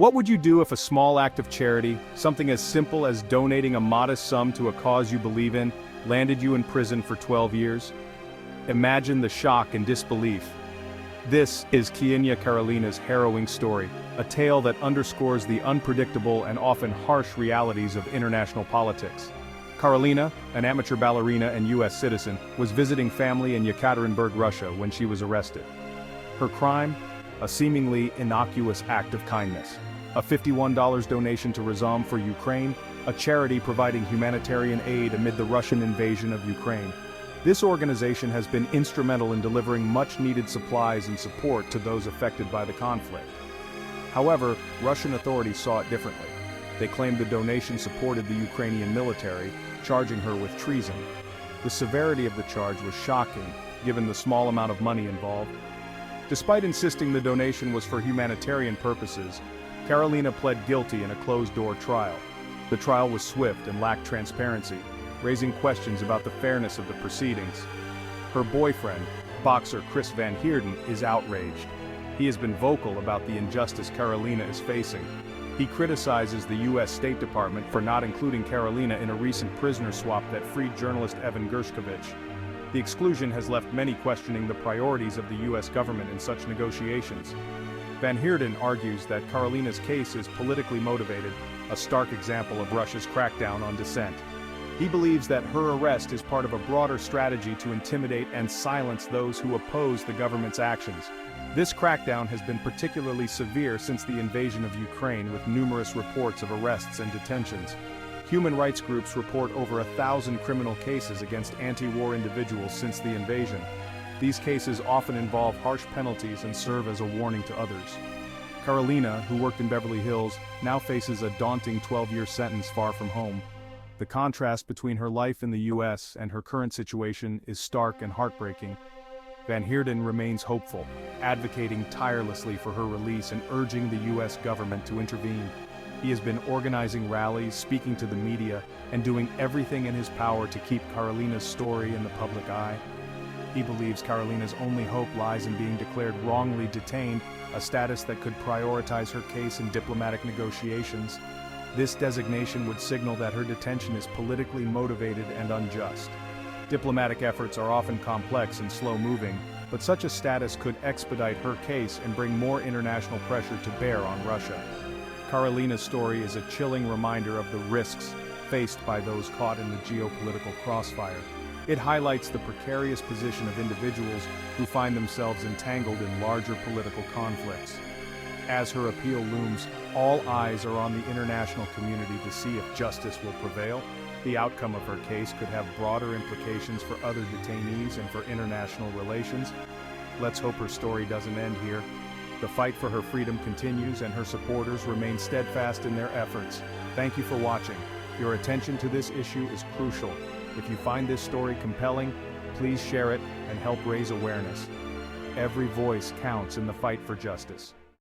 What would you do if a small act of charity, something as simple as donating a modest sum to a cause you believe in, landed you in prison for 12 years? Imagine the shock and disbelief. This is Carolina's harrowing story, a tale that underscores the unpredictable and often harsh realities of international politics. Carolina, an amateur ballerina and U.S. citizen, was visiting family in Yekaterinburg, Russia when she was arrested. Her crime? A seemingly innocuous act of kindness. A $51 donation to Razom for Ukraine, a charity providing humanitarian aid amid the Russian invasion of Ukraine. This organization has been instrumental in delivering much-needed supplies and support to those affected by the conflict. However, Russian authorities saw it differently. They claimed the donation supported the Ukrainian military, charging her with treason. The severity of the charge was shocking, given the small amount of money involved. Despite insisting the donation was for humanitarian purposes, Carolina pled guilty in a closed-door trial. The trial was swift and lacked transparency, raising questions about the fairness of the proceedings. Her boyfriend, boxer Chris Van Heerden, is outraged. He has been vocal about the injustice Carolina is facing. He criticizes the U.S. State Department for not including Carolina in a recent prisoner swap that freed journalist Evan Gershkovich. The exclusion has left many questioning the priorities of the U.S. government in such negotiations. Van Heerden argues that Carolina's case is politically motivated, a stark example of Russia's crackdown on dissent. He believes that her arrest is part of a broader strategy to intimidate and silence those who oppose the government's actions. This crackdown has been particularly severe since the invasion of Ukraine, with numerous reports of arrests and detentions. Human rights groups report over 1,000 criminal cases against anti-war individuals since the invasion. These cases often involve harsh penalties and serve as a warning to others. Carolina, who worked in Beverly Hills, now faces a daunting 12-year sentence far from home. The contrast between her life in the U.S. and her current situation is stark and heartbreaking. Van Heerden remains hopeful, advocating tirelessly for her release and urging the U.S. government to intervene. He has been organizing rallies, speaking to the media, and doing everything in his power to keep Carolina's story in the public eye. He believes Carolina's only hope lies in being declared wrongly detained, a status that could prioritize her case in diplomatic negotiations. This designation would signal that her detention is politically motivated and unjust. Diplomatic efforts are often complex and slow-moving, but such a status could expedite her case and bring more international pressure to bear on Russia. Carolina's story is a chilling reminder of the risks faced by those caught in the geopolitical crossfire. It highlights the precarious position of individuals who find themselves entangled in larger political conflicts. As her appeal looms, all eyes are on the international community to see if justice will prevail. The outcome of her case could have broader implications for other detainees and for international relations. Let's hope her story doesn't end here. The fight for her freedom continues, and her supporters remain steadfast in their efforts. Thank you for watching. Your attention to this issue is crucial. If you find this story compelling, please share it and help raise awareness. Every voice counts in the fight for justice.